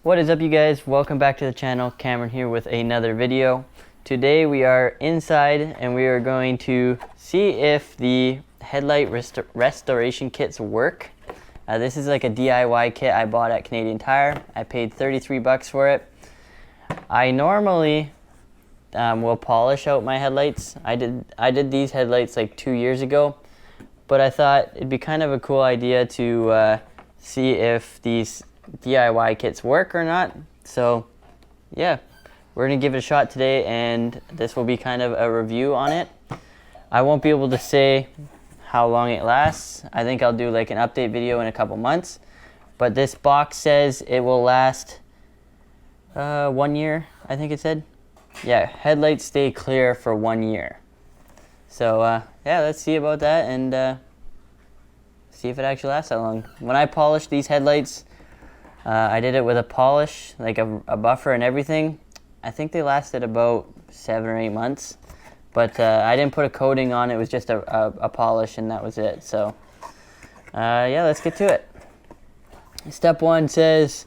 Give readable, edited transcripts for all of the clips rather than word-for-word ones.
What is up, you guys? Welcome back to the channel. Cameron here with another video. Today we are inside and we are going to see if the headlight restoration kits work. This is like a DIY kit I bought at Canadian Tire. I paid 33 bucks for it. I normally will polish out my headlights. I did these headlights like 2 years ago, but I thought it'd be kind of a cool idea to see if these DIY kits work or not. So yeah, we're gonna give it a shot today, and this will be kind of a review on it. I won't be able to say how long it lasts. I think I'll do like an update video in a couple months, but this box says it will last 1 year, I think it said. Yeah, headlights stay clear for 1 year. So yeah, let's see about that and see if it actually lasts that long. When I polished these headlights, I did it with a polish, like a buffer and everything. I think they lasted about 7 or 8 months, but I didn't put a coating on. It was just a polish, and that was it. So yeah, let's get to it. Step 1 says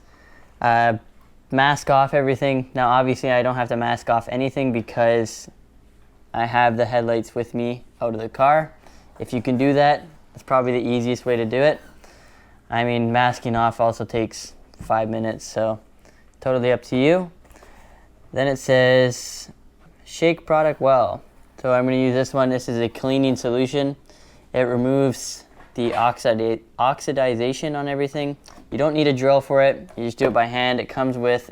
mask off everything. Now obviously I don't have to mask off anything because I have the headlights with me out of the car. If you can do that, that's probably the easiest way to do it. I mean, masking off also takes 5 minutes, so totally up to you. Then it says shake product well. So I'm going to use this one. This is a cleaning solution. It removes the oxidization on everything. You don't need a drill for it. You just do it by hand. It comes with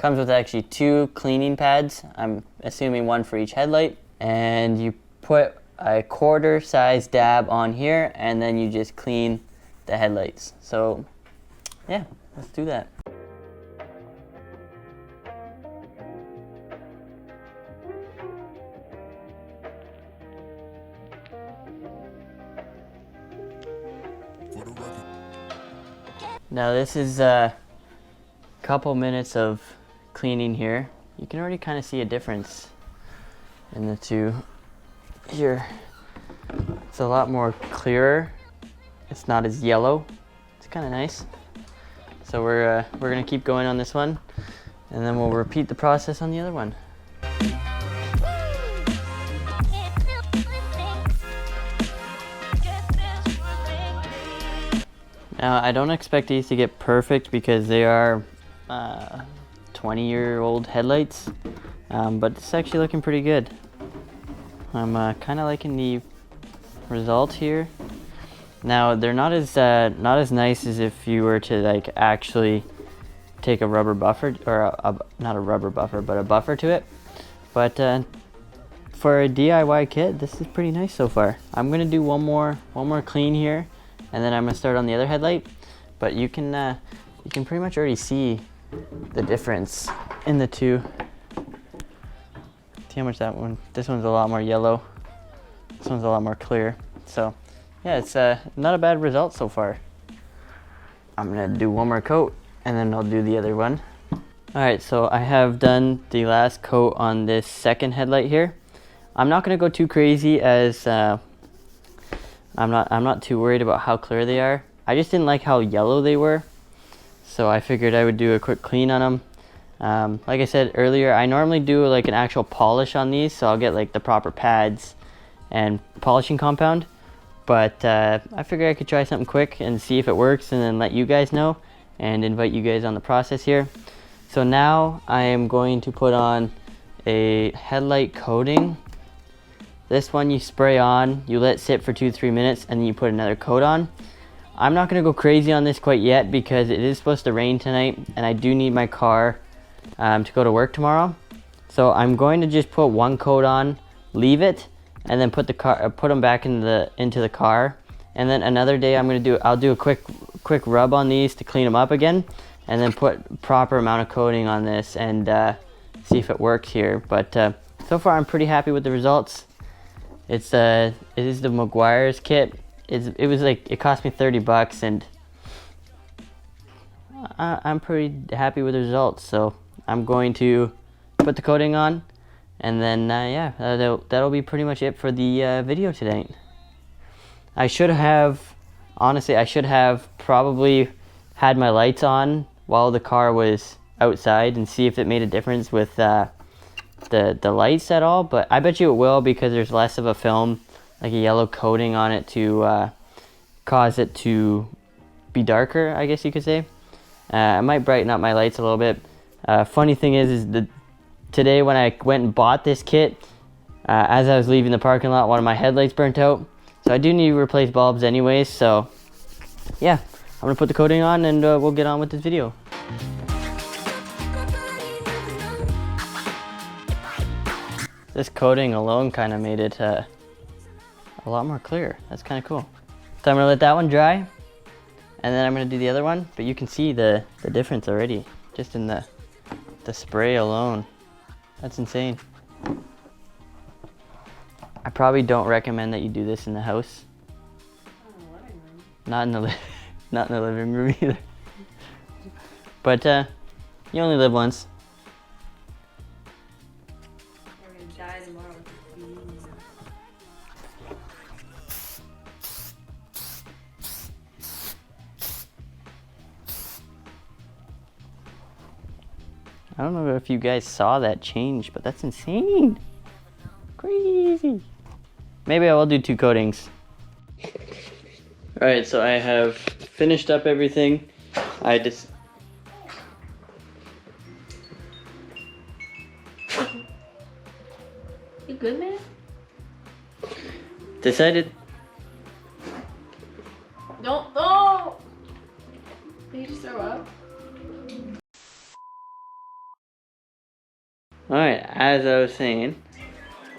actually 2 cleaning pads. I'm assuming 1 for each headlight. And you put a quarter size dab on here, and then you just clean the headlights. So yeah, let's do that. Now this is a couple minutes of cleaning here. You can already kind of see a difference in the two here. It's a lot more clearer. It's not as yellow. It's kind of nice. So we're gonna keep going on this one, and then we'll repeat the process on the other one. Now I don't expect these to get perfect because they are 20-year-old headlights, but it's actually looking pretty good. I'm kind of liking the result here. Now they're not as nice as if you were to like actually take a rubber buffer, or not a rubber buffer, but a buffer to it. But for a DIY kit, this is pretty nice so far. I'm gonna do one more clean here, and then I'm gonna start on the other headlight. But you can pretty much already see the difference in the two. See how much this one's a lot more yellow. This one's a lot more clear. So yeah, it's not a bad result so far. I'm gonna do one more coat, and then I'll do the other one. All right, so I have done the last coat on this second headlight here. I'm not gonna go too crazy, as I'm not too worried about how clear they are. I just didn't like how yellow they were, so I figured I would do a quick clean on them. Like I said earlier, I normally do like an actual polish on these, so I'll get like the proper pads and polishing compound. But I figured I could try something quick and see if it works, and then let you guys know and invite you guys on the process here. So now I am going to put on a headlight coating. This one you spray on, you let it sit for 2-3 minutes, and then you put another coat on. I'm not gonna go crazy on this quite yet because it is supposed to rain tonight, and I do need my car to go to work tomorrow. So I'm going to just put one coat on, leave it, and then put them back into the car. And then another day I'll do a quick rub on these to clean them up again, and then put proper amount of coating on this and see if it works here. But so far I'm pretty happy with the results. It is the Meguiar's kit. It cost me 30 bucks, and I'm pretty happy with the results. So I'm going to put the coating on, and then yeah, that'll be pretty much it for the video today. I should have probably had my lights on while the car was outside and see if it made a difference with the lights at all, but I bet you it will, because there's less of a film, like a yellow coating on it to cause it to be darker, I guess you could say. I might brighten up my lights a little bit. Funny thing is today when I went and bought this kit, as I was leaving the parking lot, one of my headlights burnt out. So I do need to replace bulbs anyways, so yeah, I'm gonna put the coating on and we'll get on with this video. This coating alone kind of made it a lot more clear. That's kind of cool. So I'm gonna let that one dry, and then I'm gonna do the other one, but you can see the difference already, just in the spray alone. That's insane. I probably don't recommend that you do this in the house. Not in the living room either. But you only live once. Die tomorrow. I don't know if you guys saw that change, but that's insane. Crazy. Maybe I will do 2 coatings. Alright, so I have finished up everything. You good, man? Decided. Don't. Oh! Did you just throw up? Alright, as I was saying,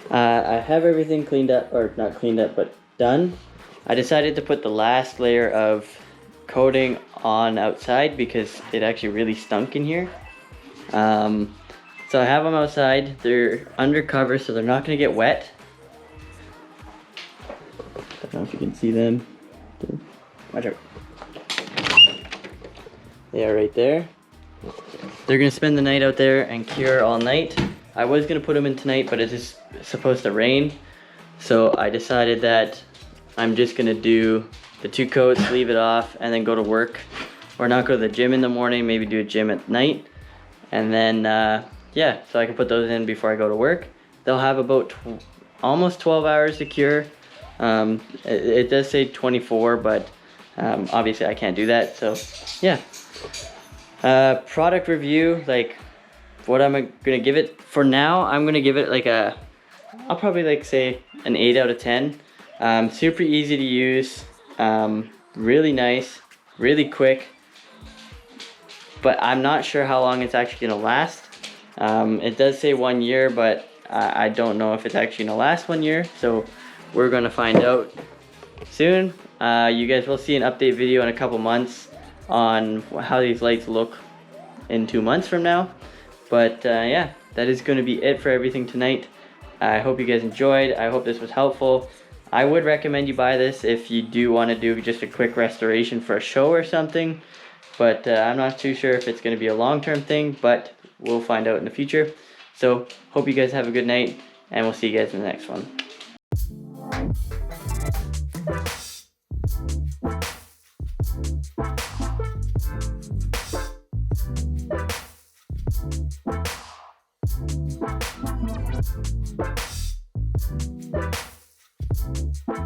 I have everything cleaned up, or not cleaned up, but done. I decided to put the last layer of coating on outside because it actually really stunk in here. So I have them outside. They're undercover, so they're not going to get wet. Don't know if you can see them. Watch out. They are right there. They're going to spend the night out there and cure all night. I was going to put them in tonight, but it is supposed to rain. So I decided that I'm just going to do the 2 coats, leave it off, and then go to work. Or not go to the gym in the morning, maybe do a gym at night. And then, yeah, so I can put those in before I go to work. They'll have about almost 12 hours to cure. It does say 24, but obviously I can't do that. So, yeah. Product review, like what I'm gonna give it for now, I'm gonna give it like I'll probably like say an 8 out of 10. Super easy to use, really nice, really quick, but I'm not sure how long it's actually gonna last. It does say 1 year, but I don't know if it's actually gonna last 1 year, so we're gonna find out soon. You guys will see an update video in a couple months on how these lights look in 2 months from now. But yeah, that is going to be it for everything tonight. I hope you guys enjoyed. I hope this was helpful. I would recommend you buy this if you do want to do just a quick restoration for a show or something. But I'm not too sure if it's going to be a long-term thing, but we'll find out in the future. So hope you guys have a good night, and we'll see you guys in the next one.